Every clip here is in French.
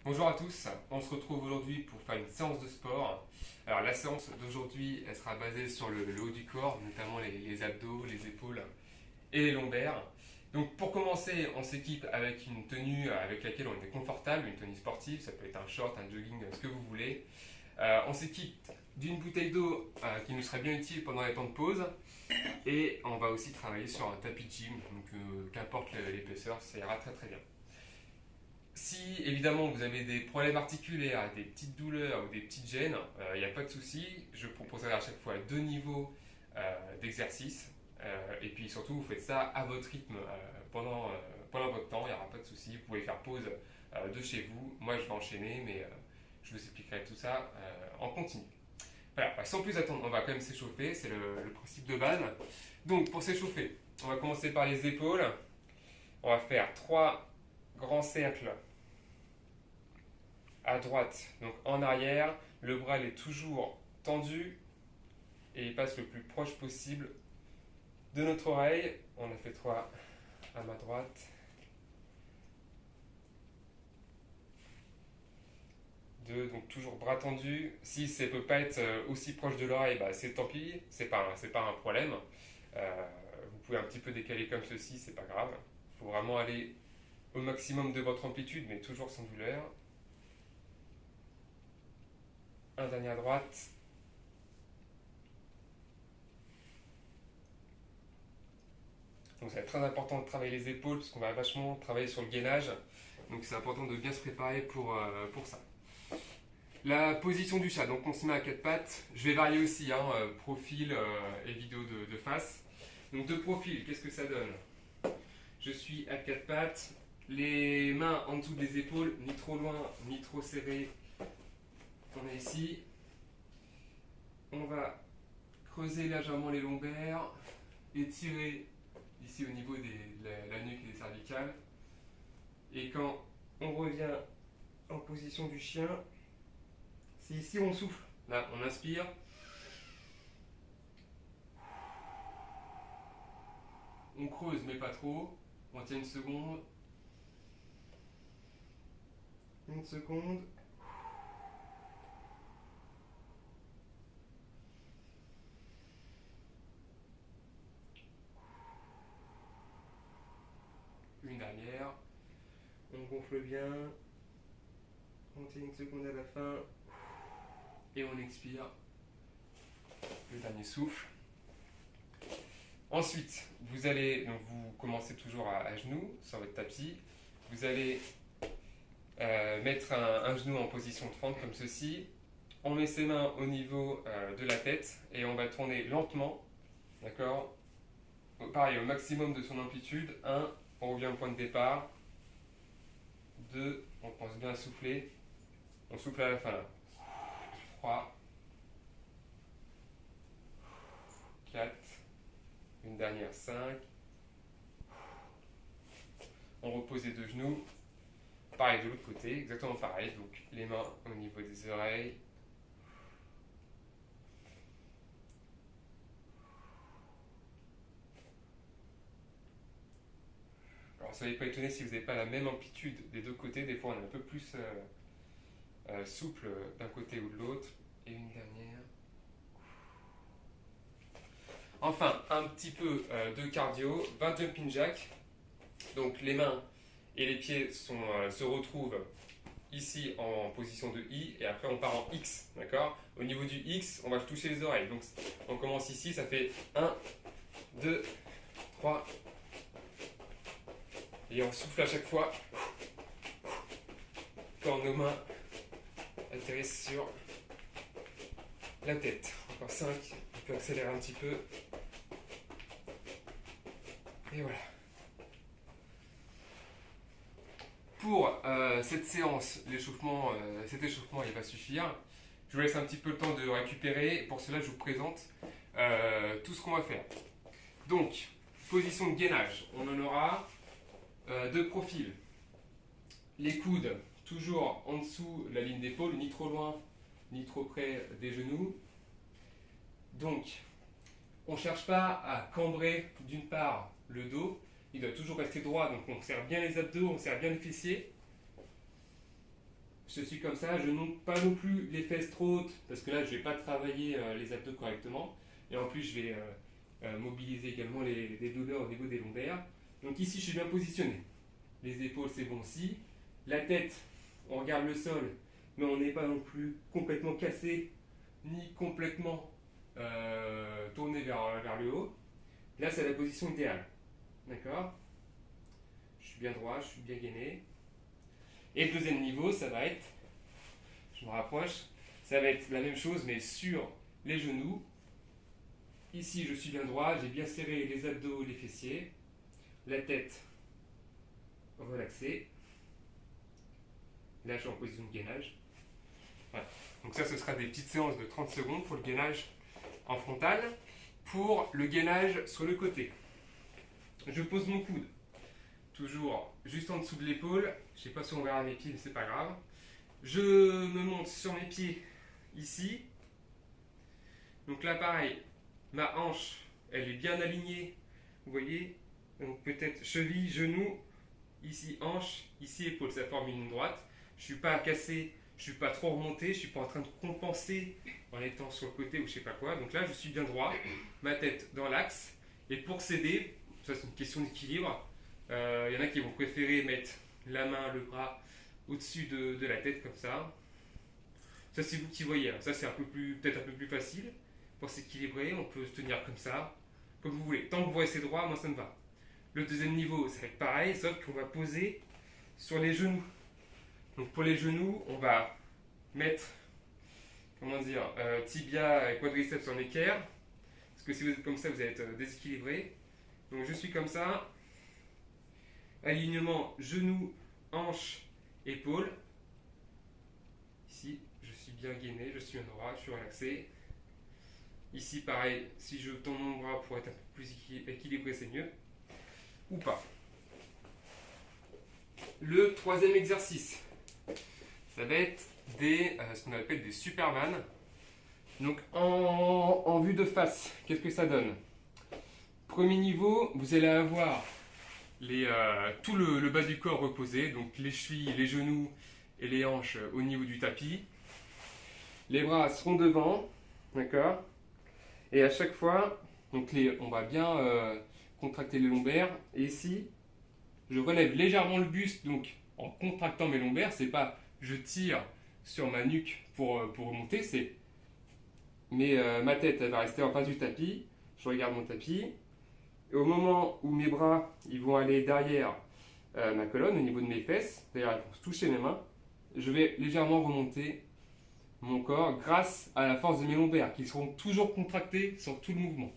Bonjour à tous, on se retrouve aujourd'hui pour faire une séance de sport. Alors la séance d'aujourd'hui, elle sera basée sur le haut du corps, notamment les abdos, les épaules et les lombaires. Donc pour commencer, on s'équipe avec une tenue avec laquelle on est confortable, une tenue sportive, ça peut être un short, un jogging, ce que vous voulez. On s'équipe d'une bouteille d'eau qui nous serait bien utile pendant les temps de pause. Et on va aussi travailler sur un tapis de gym, donc qu'importe l'épaisseur, ça ira très très bien. Si évidemment vous avez des problèmes articulaires, des petites douleurs ou des petites gênes, il n'y a pas de souci. Je proposerai à chaque fois deux niveaux d'exercice. Et puis surtout, vous faites ça à votre rythme pendant votre temps, il n'y aura pas de souci. Vous pouvez faire pause de chez vous. Moi, je vais enchaîner, mais je vous expliquerai tout ça en continu. Voilà, bah, sans plus attendre, on va quand même s'échauffer, c'est le principe de base. Donc, pour s'échauffer, on va commencer par les épaules. On va faire trois grands cercles à droite, donc en arrière. Le bras il est toujours tendu et il passe le plus proche possible de notre oreille. On a fait trois à ma droite. Deux, donc toujours bras tendu. Si ça ne peut pas être aussi proche de l'oreille, bah, c'est tant pis, c'est pas un problème. Vous pouvez un petit peu décaler comme ceci, c'est pas grave. Il faut vraiment aller au maximum de votre amplitude, mais toujours sans douleur. Un dernier à droite. Donc ça va être très important de travailler les épaules parce qu'on va vachement travailler sur le gainage. Donc c'est important de bien se préparer pour ça. La position du chat, donc on se met à quatre pattes. Je vais varier aussi, profil et vidéo de face. Donc de profil, qu'est-ce que ça donne? Je suis à quatre pattes, les mains en dessous des épaules, ni trop loin, ni trop serré. On est ici. On va creuser légèrement les lombaires, étirer ici au niveau de la nuque et des cervicales. Et quand on revient en position du chien, c'est ici où on souffle. Là, on inspire. On creuse, mais pas trop. On tient une seconde. Une seconde. Une dernière. On gonfle bien. On tient une seconde à la fin. Et on expire. Le dernier souffle. Ensuite, vous commencez toujours à genoux sur votre tapis. Vous allez mettre un genou en position 30 comme ceci. On met ses mains au niveau de la tête et on va tourner lentement, d'accord? Pareil, au maximum de son amplitude. 1, on revient au point de départ. 2, on pense bien à souffler. On souffle à la fin là. 3, 4, une dernière 5. On repose les deux genoux. Pareil de l'autre côté, exactement pareil. Donc les mains au niveau des oreilles. Alors soyez pas étonnés si vous n'avez pas la même amplitude des deux côtés. Des fois on est un peu plus souple d'un côté ou de l'autre. Et une dernière. Enfin, un petit peu de cardio, 20 jumping jack. Donc les mains et les pieds se retrouvent ici en position de I et après on part en X, d'accord? Au niveau du X, on va toucher les oreilles. Donc on commence ici, ça fait 1, 2, 3 et on souffle à chaque fois quand nos mains atterrissent sur la tête. Encore 5, on peut accélérer un petit peu. Et voilà. Pour cette séance, cet échauffement il va suffire. Je vous laisse un petit peu le temps de récupérer. Pour cela, je vous présente tout ce qu'on va faire. Donc, position de gainage. On en aura deux profils. Les coudes, toujours en dessous de la ligne d'épaule, ni trop loin, ni trop près des genoux. Donc, on ne cherche pas à cambrer d'une part le dos, il doit toujours rester droit, donc on serre bien les abdos, on serre bien les fessiers. je suis comme ça, je ne monte pas non plus les fesses trop hautes, parce que là, je ne vais pas travailler les abdos correctement. Et en plus, je vais mobiliser également les douleurs au niveau des lombaires. Donc ici, je suis bien positionné. Les épaules, c'est bon aussi. La tête, on regarde le sol, mais on n'est pas non plus complètement cassé, ni complètement tourné vers le haut. Là, c'est la position idéale. D'accord? Je suis bien droit, je suis bien gainé. Et le deuxième niveau, ça va être, je me rapproche, ça va être la même chose, mais sur les genoux. Ici, je suis bien droit, j'ai bien serré les abdos, les fessiers. La tête relaxée. Là, je suis en position de gainage. Voilà. Donc ça, ce sera des petites séances de 30 secondes pour le gainage en frontal. Pour le gainage sur le côté, je pose mon coude, toujours juste en dessous de l'épaule. Je ne sais pas si on verra mes pieds, mais c'est pas grave. Je me monte sur mes pieds ici. Donc là, pareil, ma hanche, elle est bien alignée. Vous voyez? Donc peut-être cheville, genou, ici hanche, ici épaule. Ça forme une ligne droite. Je ne suis pas cassé, je ne suis pas trop remonté, je ne suis pas en train de compenser en étant sur le côté ou je ne sais pas quoi. Donc là, je suis bien droit, ma tête dans l'axe. Et pour s'aider, ça c'est une question d'équilibre. Il y en a qui vont préférer mettre la main, le bras au-dessus de la tête comme ça. Ça c'est vous qui voyez. Ça c'est peut-être un peu plus facile. Pour s'équilibrer, on peut se tenir comme ça, comme vous voulez. Tant que vous restez droit, moi ça me va. Le deuxième niveau, ça va être pareil, sauf qu'on va poser sur les genoux. Donc pour les genoux, on va mettre, tibia et quadriceps en équerre. Parce que si vous êtes comme ça, vous allez être déséquilibré. Donc je suis comme ça. Alignement genou, hanche, épaule. Ici, je suis bien gainé, je suis bien droit, je suis relaxé. Ici, pareil, si je tends mon bras pour être un peu plus équilibré, c'est mieux. Ou pas. Le troisième exercice, ça va être ce qu'on appelle des Superman. Donc en vue de face, qu'est-ce que ça donne? Premier niveau, vous allez avoir tout le bas du corps reposé, donc les chevilles, les genoux et les hanches au niveau du tapis. Les bras seront devant, d'accord? Et à chaque fois, donc on va bien contracter les lombaires. Et ici, je relève légèrement le buste, donc en contractant mes lombaires. C'est pas je tire sur ma nuque pour remonter, c'est ma tête elle va rester en face du tapis. Je regarde mon tapis. Et au moment où mes bras ils vont aller derrière ma colonne, au niveau de mes fesses, d'ailleurs ils vont se toucher mes mains, je vais légèrement remonter mon corps grâce à la force de mes lombaires qui seront toujours contractés sur tout le mouvement.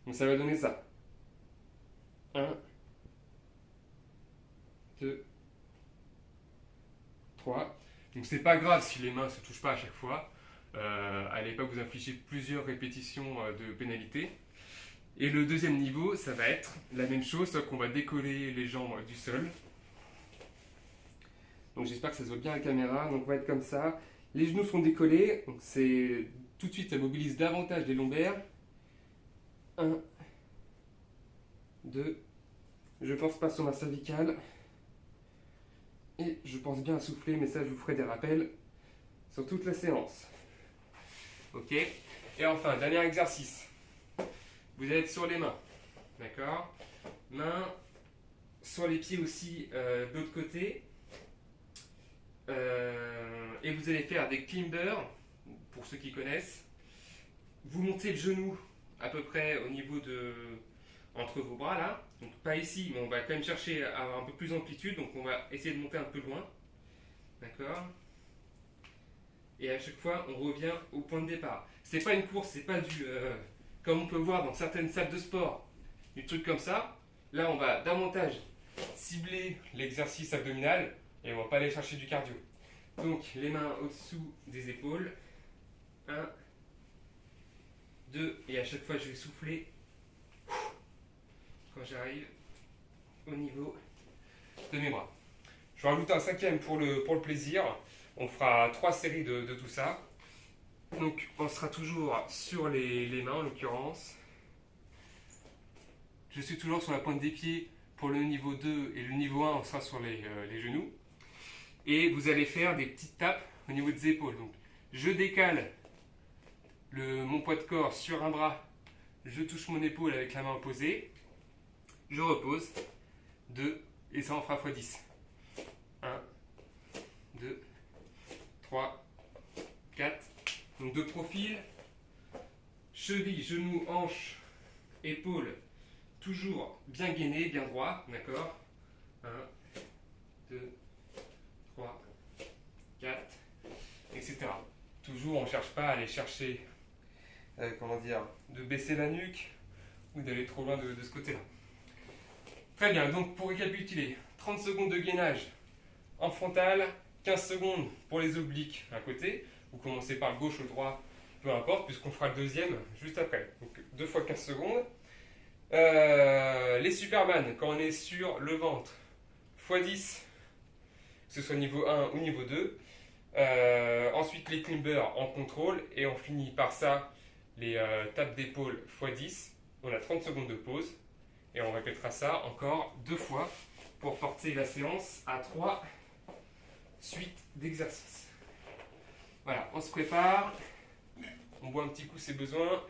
Donc ça va donner ça. 1, 2, 3. Donc c'est pas grave si les mains ne se touchent pas à chaque fois. Allez pas vous infliger plusieurs répétitions de pénalité. Et le deuxième niveau, ça va être la même chose, sauf qu'on va décoller les jambes du sol. Donc j'espère que ça se voit bien à la caméra. Donc on va être comme ça. Les genoux sont décollés, donc c'est tout de suite ça mobilise davantage les lombaires. 1, 2, je force pas sur ma cervicale. Et je pense bien à souffler, mais ça je vous ferai des rappels sur toute la séance. Ok. Et enfin, dernier exercice. Vous allez être sur les mains. D'accord? Mains sur les pieds aussi de l'autre côté. Et vous allez faire des climbers, pour ceux qui connaissent. Vous montez le genou à peu près au niveau entre vos bras là. Donc pas ici, mais on va quand même chercher à avoir un peu plus d'amplitude. Donc on va essayer de monter un peu loin. D'accord? Et à chaque fois, on revient au point de départ. C'est pas une course, c'est pas comme on peut voir dans certaines salles de sport, du truc comme ça. Là, on va davantage cibler l'exercice abdominal et on va pas aller chercher du cardio. Donc, les mains au-dessous des épaules. 1, 2, et à chaque fois, je vais souffler quand j'arrive au niveau de mes bras. Je vais rajouter un cinquième pour le plaisir. On fera 3 séries de tout ça. Donc on sera toujours sur les mains en l'occurrence. Je suis toujours sur la pointe des pieds pour le niveau 2 et le niveau 1 on sera sur les genoux. et vous allez faire des petites tapes au niveau des épaules. Donc, je décale mon poids de corps sur un bras, je touche mon épaule avec la main opposée, je repose, 2, et ça en fera x 10. 1, 2, 3, 4. Donc de profil, cheville, genou, hanche, épaule, toujours bien gainé, bien droit, d'accord. 1, 2, 3, 4, etc. Toujours, on ne cherche pas à aller chercher, de baisser la nuque ou d'aller trop loin de ce côté-là. Très bien, donc pour récapituler, 30 secondes de gainage en frontal, 15 secondes pour les obliques à côté. Vous commencez par le gauche ou le droit, peu importe, puisqu'on fera le deuxième juste après. Donc 2 fois 15 secondes. Les Superman, quand on est sur le ventre, x 10, que ce soit niveau 1 ou niveau 2. Ensuite les climbers en contrôle, et on finit par ça, les tapes d'épaule x 10. On a 30 secondes de pause, et on répétera ça encore 2 fois pour porter la séance à 3 suites d'exercices. Voilà, on se prépare, on boit un petit coup ses besoins.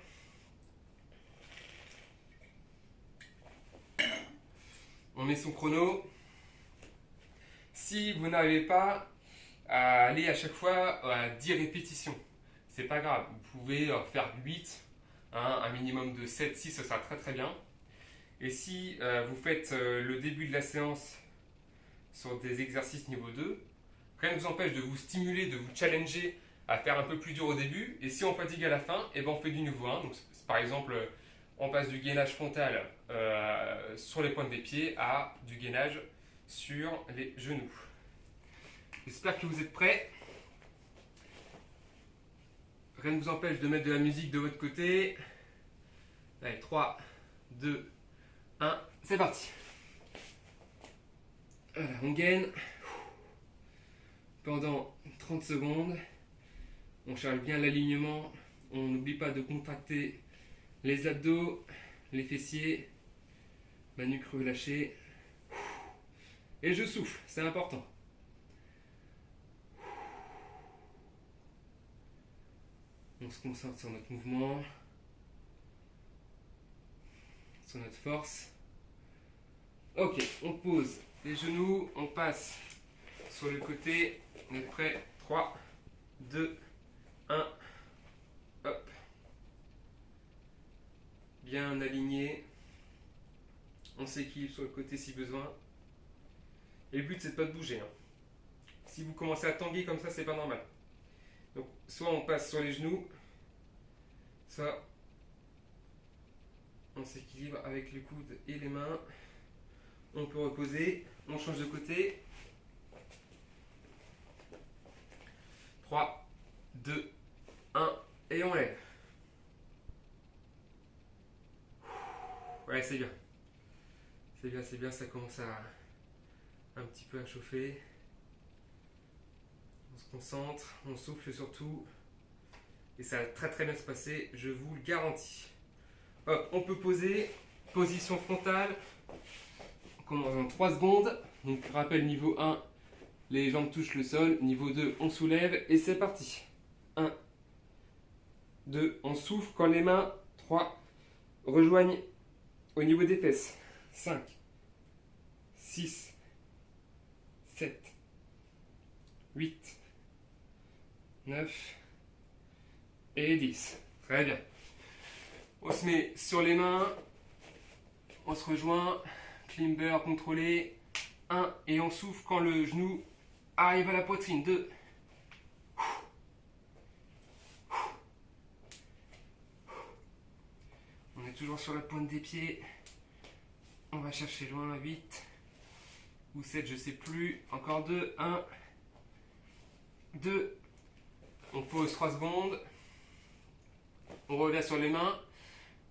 On met son chrono. Si vous n'arrivez pas à aller à chaque fois à 10 répétitions, c'est pas grave, vous pouvez faire 8, un minimum de 7, 6, ça sera très très bien. Et si vous faites le début de la séance sur des exercices niveau 2, rien ne vous empêche de vous stimuler, de vous challenger à faire un peu plus dur au début. Et si on fatigue à la fin, et ben on fait du niveau 1. Donc, par exemple, on passe du gainage frontal sur les pointes des pieds à du gainage sur les genoux. J'espère que vous êtes prêts. Rien ne vous empêche de mettre de la musique de votre côté. Allez, 3, 2, 1, c'est parti. Voilà, on gaine pendant 30 secondes. On charge bien l'alignement. On n'oublie pas de contracter les abdos, les fessiers, ma nuque relâchée. Et je souffle, c'est important. On se concentre sur notre mouvement, sur notre force. Ok, on pose les genoux, on passe sur le côté. On est prêt. 3, 2, 1. Hop. Bien aligné. On s'équilibre sur le côté si besoin. Et le but, c'est de pas de bouger. Si vous commencez à tanguer comme ça, c'est pas normal. Donc, soit on passe sur les genoux, soit on s'équilibre avec les coudes et les mains. On peut reposer. On change de côté. 3, 2, 1, et on lève. Ouais, c'est bien. C'est bien, c'est bien, ça commence à un petit peu à chauffer. On se concentre, on souffle surtout. Et ça va très très bien se passer, je vous le garantis. Hop, on peut poser, position frontale. On commence en 3 secondes. Donc rappel niveau 1, les jambes touchent le sol. Niveau 2, on soulève et c'est parti. 1, 2, on souffle quand les mains, 3, rejoignent au niveau des fesses. 5, 6, 7, 8, 9 et 10. Très bien. On se met sur les mains, on se rejoint, climber contrôlé. 1, et on souffle quand le genou arrive à la poitrine. 2. On est toujours sur la pointe des pieds. On va chercher loin. 8 ou 7, je sais plus. Encore 2. 1, 2. On pose 3 secondes. On revient sur les mains.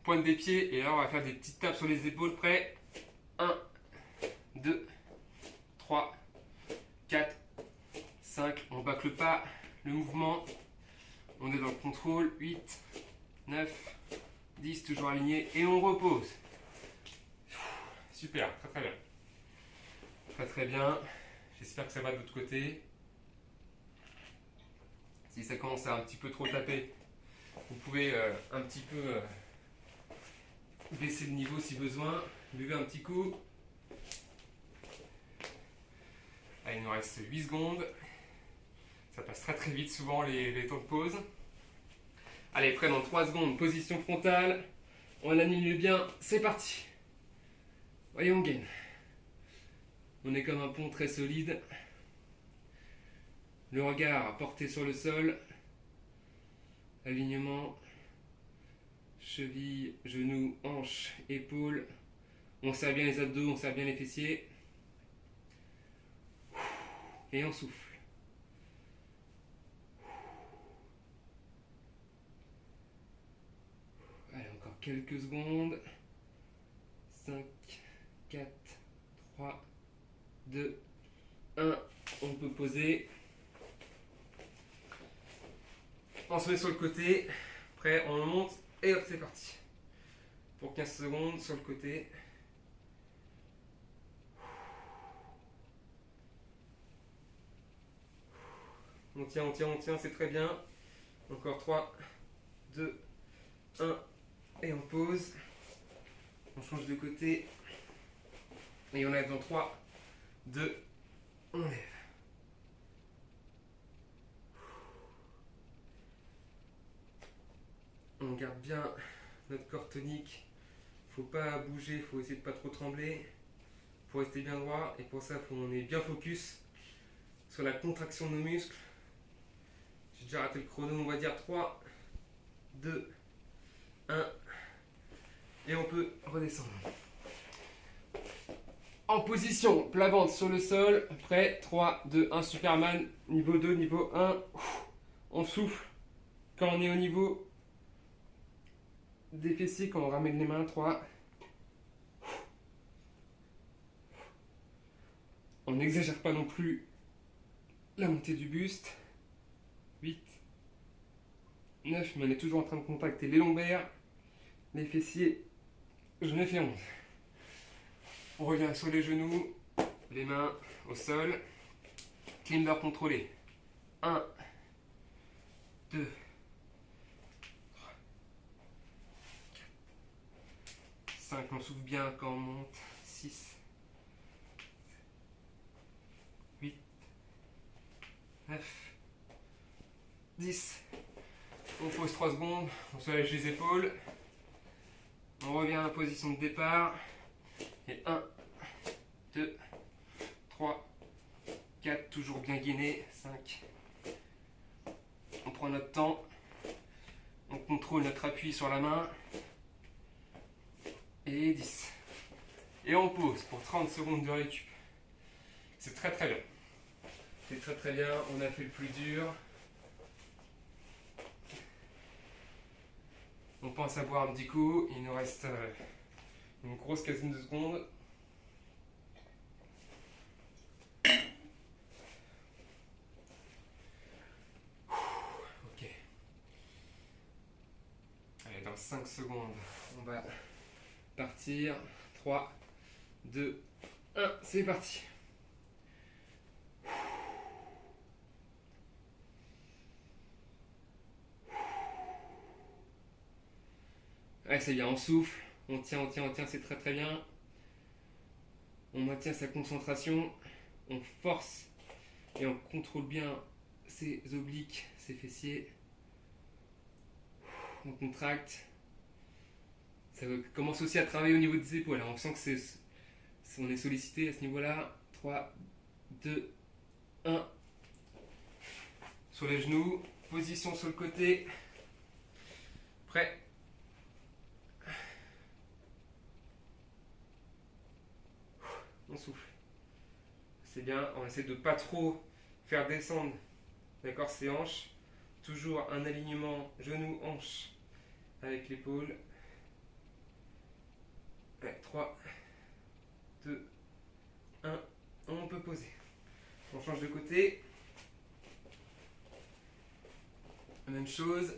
Pointe des pieds. Et là, on va faire des petites tapes sur les épaules. Prêt. 1, 2, 3, 4, 5. On bâcle pas le mouvement. On est dans le contrôle. 8, 9, 10. Toujours aligné. Et on repose. Super. Très très bien. Très très bien. J'espère que ça va de l'autre côté. Si ça commence à un petit peu trop taper, vous pouvez un petit peu baisser le niveau si besoin. Buvez un petit coup. Allez, il nous reste 8 secondes. Ça passe très très vite souvent les temps de pause. Allez, prêt dans 3 secondes, position frontale. On aligne bien, c'est parti. Voyons, on gaine. On est comme un pont très solide. Le regard porté sur le sol. Alignement. Cheville, genoux, hanches, épaules. On serre bien les abdos, on serre bien les fessiers. Et on souffle. Allez, encore quelques secondes. 5, 4, 3, 2, 1. On peut poser. On se met sur le côté. Prêt, on monte. Et hop, c'est parti. Pour 15 secondes sur le côté. On tient, on tient, on tient, c'est très bien. Encore 3, 2, 1. Et on pose. On change de côté. Et on lève dans 3, 2, on lève. On garde bien notre corps tonique. Faut pas bouger, faut essayer de pas trop trembler. Faut rester bien droit. Et pour ça, on est bien focus sur la contraction de nos muscles. J'ai déjà raté le chrono, on va dire 3, 2, 1. Et on peut redescendre. En position, plat ventre sur le sol. Prêt, 3, 2, 1, Superman. Niveau 2, niveau 1. On souffle quand on est au niveau des fessiers, quand on ramène les mains. 3. On n'exagère pas non plus la montée du buste. 8, 9, mais on est toujours en train de contacter les lombaires, les fessiers. Je me fais 11. On revient sur les genoux, les mains au sol. Climber contrôlé. 1, 2, 3, 4, 5. On souffle bien quand on monte. 6, 8, 9, 10. On pose 3 secondes. On soulève les épaules. On revient à la position de départ. Et 1, 2, 3, 4, toujours bien gainé. 5. On prend notre temps. On contrôle notre appui sur la main. Et 10. Et on pose pour 30 secondes de récup. C'est très très bien. C'est très très bien. On a fait le plus dur. On pense à boire un petit coup. Il nous reste une grosse quinzaine de secondes. Ok. Allez, dans 5 secondes, on va partir. 3, 2, 1, c'est parti. Ouais, c'est bien, on souffle, on tient, on tient, on tient, c'est très très bien. On maintient sa concentration, on force et on contrôle bien ses obliques, ses fessiers. On contracte. Ça commence aussi à travailler au niveau des épaules. On sent que on est sollicité à ce niveau-là. 3, 2, 1. Sur les genoux, position sur le côté. Prêt. On souffle. C'est bien, on essaie de ne pas trop faire descendre, d'accord, ses hanches. Toujours un alignement genou-hanche avec l'épaule. 3, 2, 1, on peut poser. On change de côté. Même chose.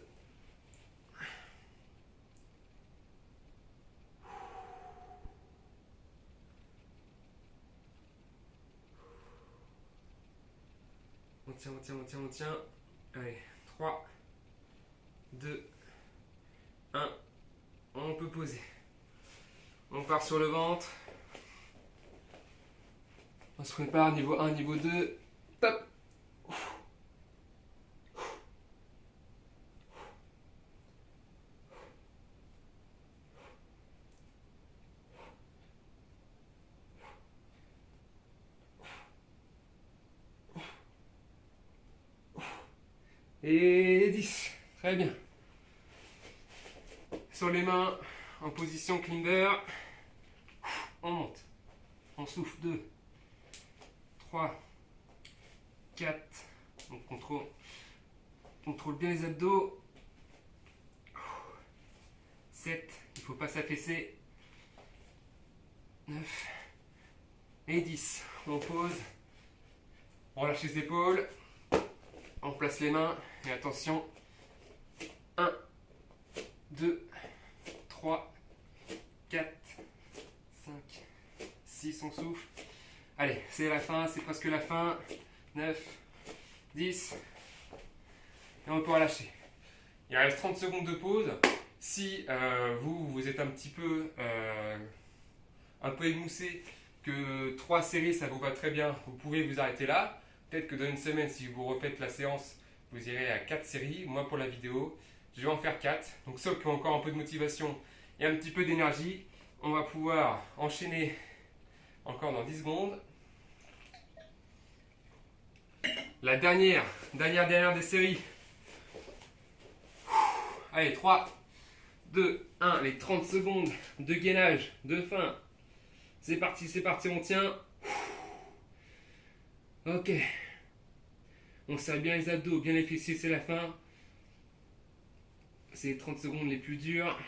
On tient, on tient, on tient, on tient. Allez, 3, 2, 1. On peut poser. On part sur le ventre. On se prépare, niveau 1, niveau 2. Top. Et 10. Très bien. Sur les mains, en position climber. On monte. On souffle. 2, 3, 4. On contrôle bien les abdos. 7. Il ne faut pas s'affaisser. 9. Et 10. On pose. On relâche les épaules. On place les mains. Et attention. 1, 2, 3, 4, 5, 6. On souffle. Allez, c'est la fin, c'est presque la fin. 9, 10. Et on peut relâcher. Il reste 30 secondes de pause. Si vous êtes un peu émoussé, que 3 séries ça vous va très bien, vous pouvez vous arrêter là. Peut-être que dans une semaine, si vous refaites la séance, vous irez à 4 séries. Moi, pour la vidéo, je vais en faire 4. Donc, ceux qui ont encore un peu de motivation et un petit peu d'énergie, on va pouvoir enchaîner encore dans 10 secondes. La dernière des séries. Allez, 3, 2, 1. Les 30 secondes de gainage, de fin. C'est parti, on tient. Ok. On serre bien les abdos, bien les fessiers, c'est la fin. C'est les 30 secondes les plus dures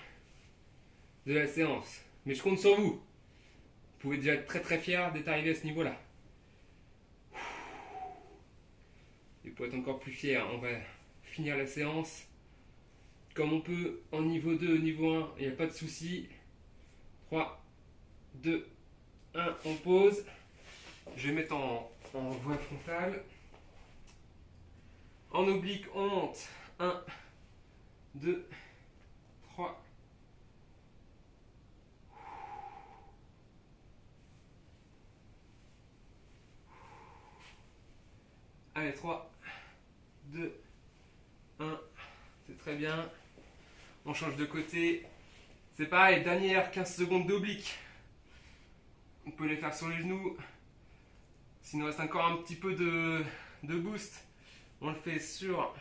de la séance. Mais je compte sur vous. Vous pouvez déjà être très très fiers d'être arrivé à ce niveau-là. Et pour être encore plus fier, on va finir la séance comme on peut en niveau 2, niveau 1, il n'y a pas de souci. 3, 2, 1, on pose. Je vais mettre en voie frontale. En oblique, on monte. 1, 2, 3. Allez, 3, 2, 1. C'est très bien. On change de côté. C'est pareil, dernière 15 secondes d'oblique. On peut les faire sur les genoux. S'il nous reste encore un petit peu de boost, on le fait sur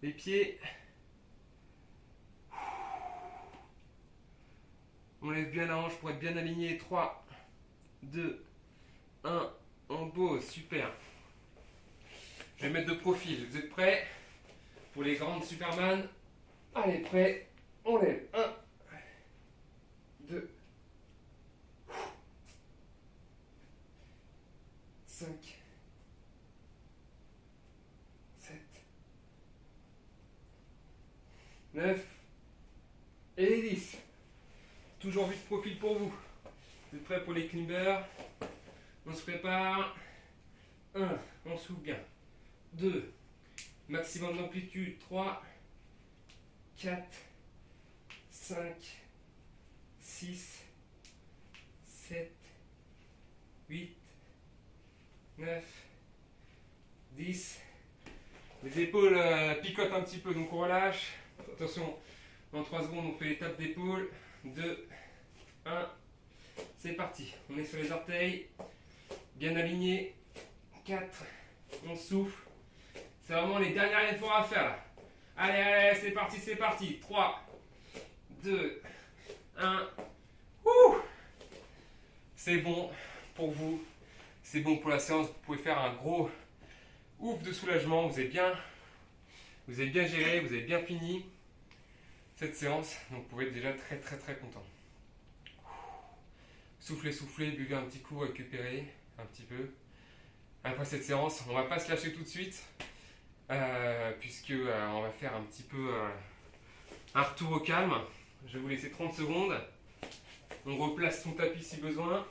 les pieds. On lève bien la hanche pour être bien aligné. 3, 2, 1. On pose. Super. Je vais mettre de profil. Vous êtes prêts pour les grandes Superman? Allez, prêt. On lève. 1, 2, 5, 7, 9 et 10. Toujours vue de profil pour vous. Vous êtes prêts pour les climbers? On se prépare. 1, on souffle bien. 2, maximum d'amplitude. 3, 4, 5, 6, 7, 8, 9, 10. Les épaules picotent un petit peu, donc on relâche. Attention, dans 3 secondes, on fait l'étape d'épaule. 2, 1. C'est parti. On est sur les orteils. Bien alignés. 4. On souffle. C'est vraiment les derniers efforts à faire là. Allez, allez, c'est parti, c'est parti. 3, 2, 1. Ouh! C'est bon pour vous. C'est bon pour la séance. Vous pouvez faire un gros ouf de soulagement. Vous avez bien géré, vous avez bien fini cette séance. Donc vous pouvez être déjà très très très content. Soufflez, soufflez, buvez un petit coup, récupérez un petit peu. Après cette séance, on va pas se lâcher tout de suite. Puisque on va faire un petit peu un retour au calme. Je vais vous laisser 30 secondes. On replace son tapis si besoin.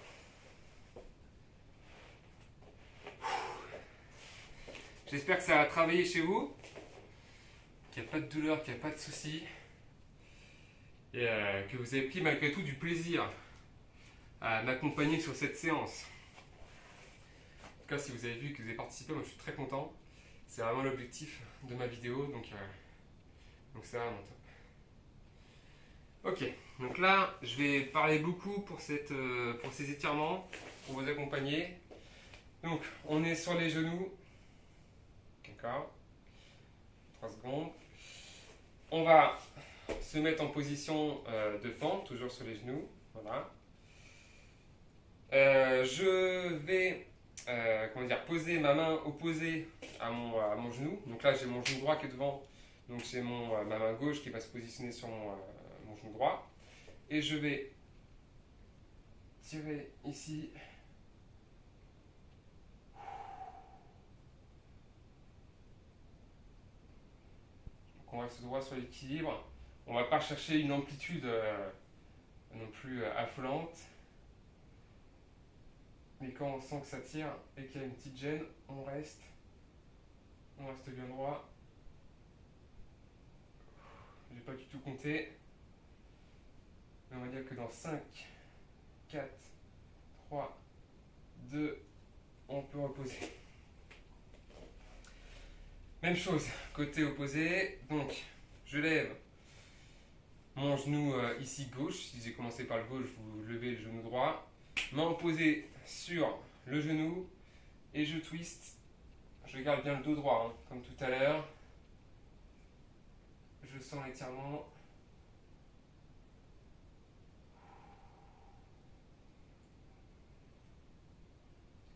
J'espère que ça a travaillé chez vous. qu'il n'y a pas de douleur, qu'il n'y a pas de soucis. Et que vous avez pris malgré tout du plaisir à m'accompagner sur cette séance. En tout cas, si vous avez vu que vous avez participé, moi je suis très content. C'est vraiment l'objectif de ma vidéo, donc c'est vraiment top. Ok, donc là, je vais parler beaucoup pour ces étirements, pour vous accompagner. Donc, on est sur les genoux. D'accord. 3 secondes. On va se mettre en position de fente, toujours sur les genoux. Voilà. Je vais poser ma main opposée à mon genou. Donc là, j'ai mon genou droit qui est devant. Donc j'ai ma main gauche qui va se positionner sur mon genou droit. Et je vais tirer ici. Donc on reste droit sur l'équilibre. On ne va pas chercher une amplitude non plus affolante. Mais quand on sent que ça tire et qu'il y a une petite gêne, on reste bien droit. Je n'ai pas du tout compté. Mais on va dire que dans 5, 4, 3, 2, on peut reposer. Même chose, côté opposé. Donc, je lève mon genou ici gauche. Si j'ai commencé par le gauche, vous levez le genou droit. Main opposée sur le genou et je twist. Je garde bien le dos droit, hein, comme tout à l'heure. Je sens l'étirement.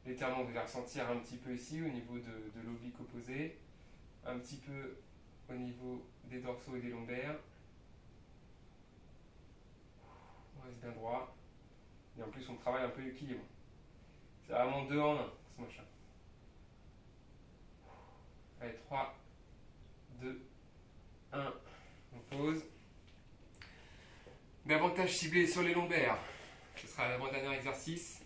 L'étirement, vous allez ressentir un petit peu ici au niveau de l'oblique opposé, un petit peu au niveau des dorsaux et des lombaires. On reste bien droit. Et en plus, on travaille un peu l'équilibre. C'est vraiment 2 en 1, ce machin. Allez, 3, 2, 1. On pose. Davantage ciblé sur les lombaires. Ce sera l'avant-dernier exercice.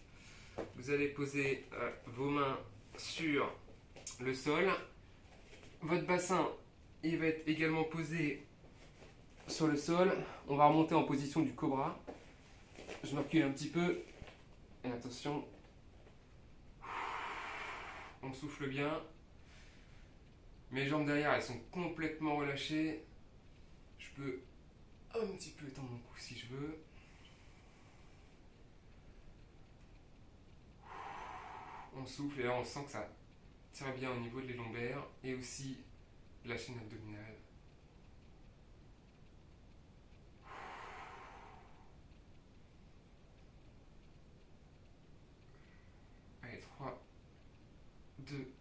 Vous allez poser vos mains sur le sol. Votre bassin, il va être également posé sur le sol. On va remonter en position du cobra. Je me recule un petit peu. Et attention. On souffle bien. Mes jambes derrière, elles sont complètement relâchées. Je peux un petit peu étendre mon cou si je veux. On souffle et là on sent que ça tire bien au niveau des lombaires et aussi de la chaîne abdominale. Allez, 3, 2,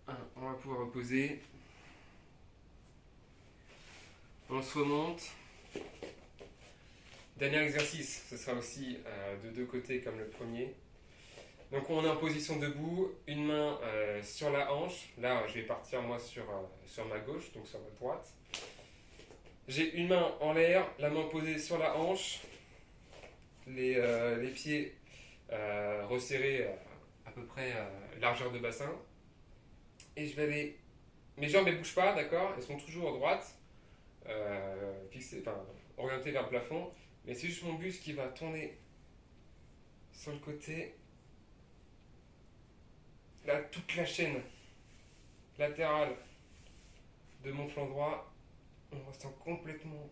1. On va pouvoir reposer. On se remonte. Dernier exercice, ce sera aussi de 2 côtés comme le premier. Donc on est en position debout, une main sur la hanche. Là, je vais partir moi sur ma gauche, donc sur votre droite. J'ai une main en l'air, la main posée sur la hanche, les pieds resserrés à peu près largeur de bassin. Et je vais aller... Mes jambes ne bougent pas, d'accord? Elles sont toujours à droite, orientées vers le plafond. Mais c'est juste mon buste qui va tourner sur le côté. Là, toute la chaîne latérale de mon flanc droit, on ressent complètement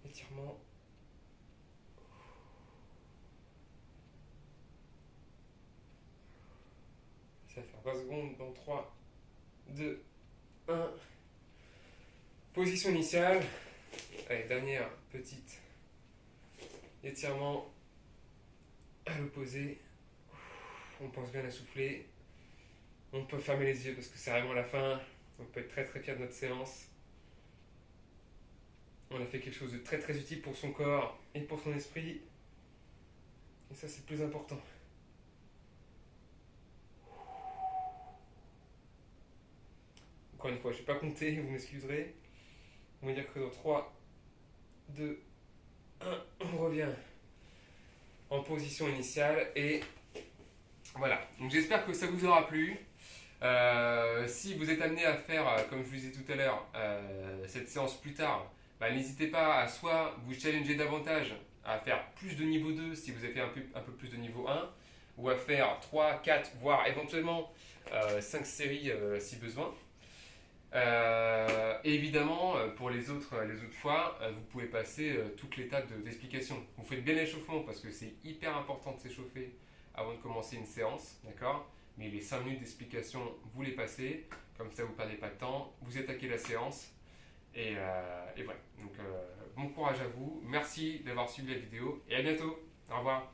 étirement. Ça va faire 20 secondes dans 3, 2, 1. Position initiale. Allez, dernière petite étirement à l'opposé. On pense bien à souffler. On peut fermer les yeux parce que c'est vraiment la fin. On peut être très très fier de notre séance. On a fait quelque chose de très très utile pour son corps et pour son esprit. Et ça, c'est le plus important. Encore une fois, je ne vais pas compter, vous m'excuserez. On va dire que dans 3, 2, 1, on revient en position initiale et voilà. Donc j'espère que ça vous aura plu. Si vous êtes amené à faire, comme je vous disais tout à l'heure, cette séance plus tard, bah, n'hésitez pas à soit vous challenger davantage, à faire plus de niveau 2 si vous avez fait un peu plus de niveau 1, ou à faire 3, 4, voire éventuellement 5 séries si besoin. Et évidemment, pour les autres fois, vous pouvez passer toute l'étape d'explication. Vous faites bien l'échauffement parce que c'est hyper important de s'échauffer avant de commencer une séance, d'accord? Mais les 5 minutes d'explication, vous les passez, comme ça vous ne perdez pas de temps, vous attaquez la séance, et voilà. Donc bon courage à vous, merci d'avoir suivi la vidéo, et à bientôt, au revoir.